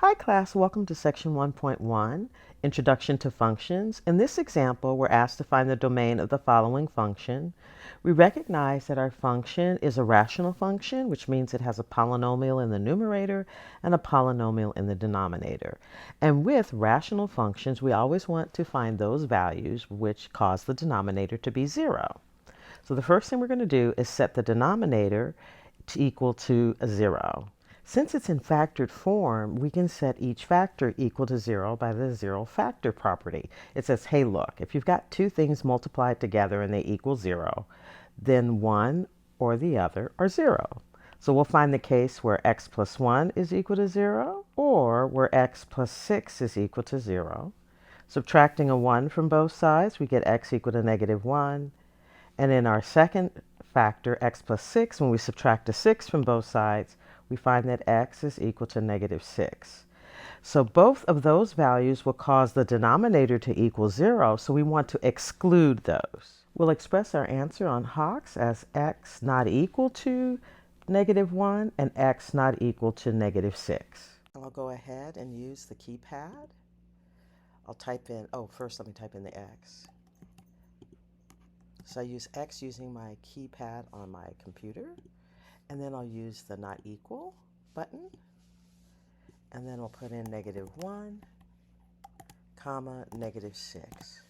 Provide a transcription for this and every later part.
Hi class, welcome to section 1.1, Introduction to Functions. In this example, we're asked to find the domain of the following function. We recognize that our function is a rational function, which means it has a polynomial in the numerator and a polynomial in the denominator. And with rational functions, we always want to find those values which cause the denominator to be 0. So the first thing we're going to do is set the denominator to equal to 0. Since it's in factored form, we can set each factor equal to 0 by the zero factor property. It says, hey, look, if you've got two things multiplied together and they equal 0, then one or the other are 0. So we'll find the case where x plus 1 is equal to 0 or where x plus 6 is equal to 0. Subtracting a 1 from both sides, we get x equal to -1. And in our second factor, x plus 6, when we subtract a 6 from both sides, we find that x is equal to -6. So both of those values will cause the denominator to equal 0, so we want to exclude those. We'll express our answer on Hox as x not equal to -1 and x not equal to -6. I'll go ahead and use the keypad. I'll type in, first let me type in the x. So I use x using my keypad on my computer. And then I'll use the not equal button. And then we'll put in -1, comma, -6.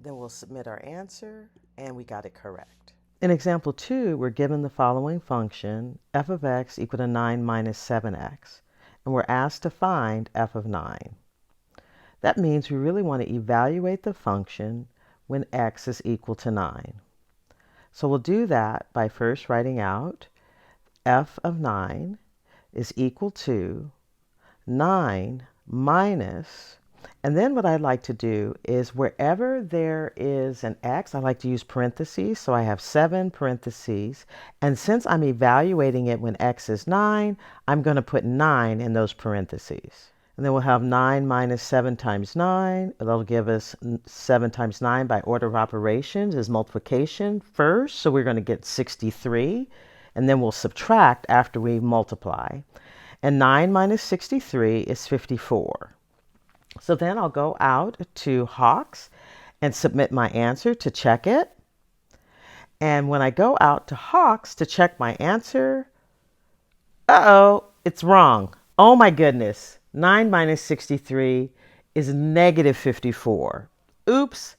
Then we'll submit our answer, and we got it correct. In example 2, we're given the following function, f of x equal to 9 minus 7x. And we're asked to find f of 9. That means we really want to evaluate the function when x is equal to 9. So we'll do that by first writing out f of 9 is equal to 9 minus, and then what I'd like to do is wherever there is an x, I like to use parentheses, so I have 7 parentheses, and since I'm evaluating it when x is 9, I'm going to put 9 in those parentheses. And then we'll have 9 minus 7 times 9. That'll give us 7 times 9 by order of operations is multiplication first. So we're going to get 63. And then we'll subtract after we multiply. And 9 minus 63 is 54. So then I'll go out to Hox and submit my answer to check it. And when I go out to Hox to check my answer, it's wrong. Oh my goodness. 9 minus 63 is -54. Oops,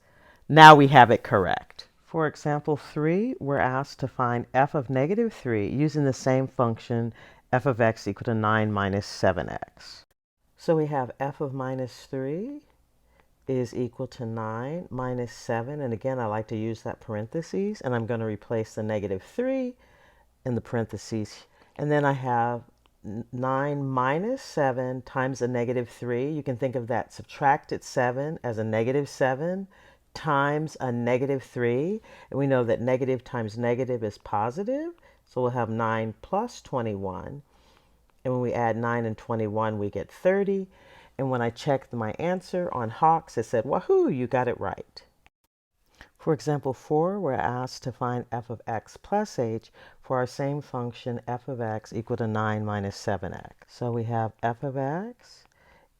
now we have it correct. For example 3, we're asked to find f of -3 using the same function f of x equal to 9 minus 7x. So we have f of -3 is equal to 9 minus 7, and again I like to use that parentheses, and I'm going to replace the -3 in the parentheses, and then I have 9 minus 7 times a -3. You can think of that subtracted 7 as a -7 times a -3. And we know that negative times negative is positive. So we'll have 9 plus 21. And when we add 9 and 21, we get 30. And when I checked my answer on Hox, it said, wahoo, you got it right. For example 4, we're asked to find f of x plus h for our same function f of x equal to 9 minus 7x. So we have f of x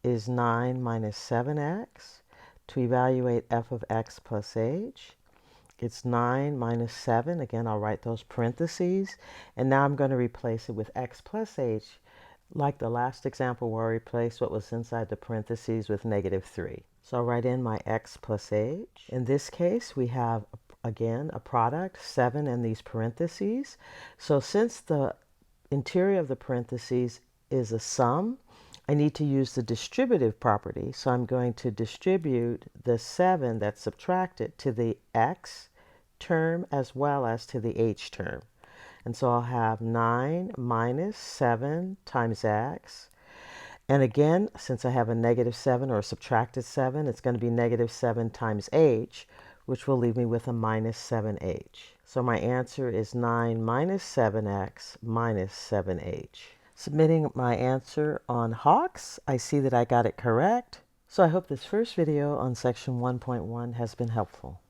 is 9 minus 7x. To evaluate f of x plus h, it's 9 minus 7. Again, I'll write those parentheses. And now I'm going to replace it with x plus h, like the last example where I replaced what was inside the parentheses with -3. So I'll write in my x plus h. In this case, we have, again, a product, 7 in these parentheses. So since the interior of the parentheses is a sum, I need to use the distributive property. So I'm going to distribute the 7 that's subtracted to the x term as well as to the h term. And so I'll have 9 minus 7 times x. And again, since I have a -7 or a subtracted 7, it's going to be -7 times h, which will leave me with a minus 7h. So my answer is 9 minus 7x minus 7h. Submitting my answer on Hox, I see that I got it correct. So I hope this first video on section 1.1 has been helpful.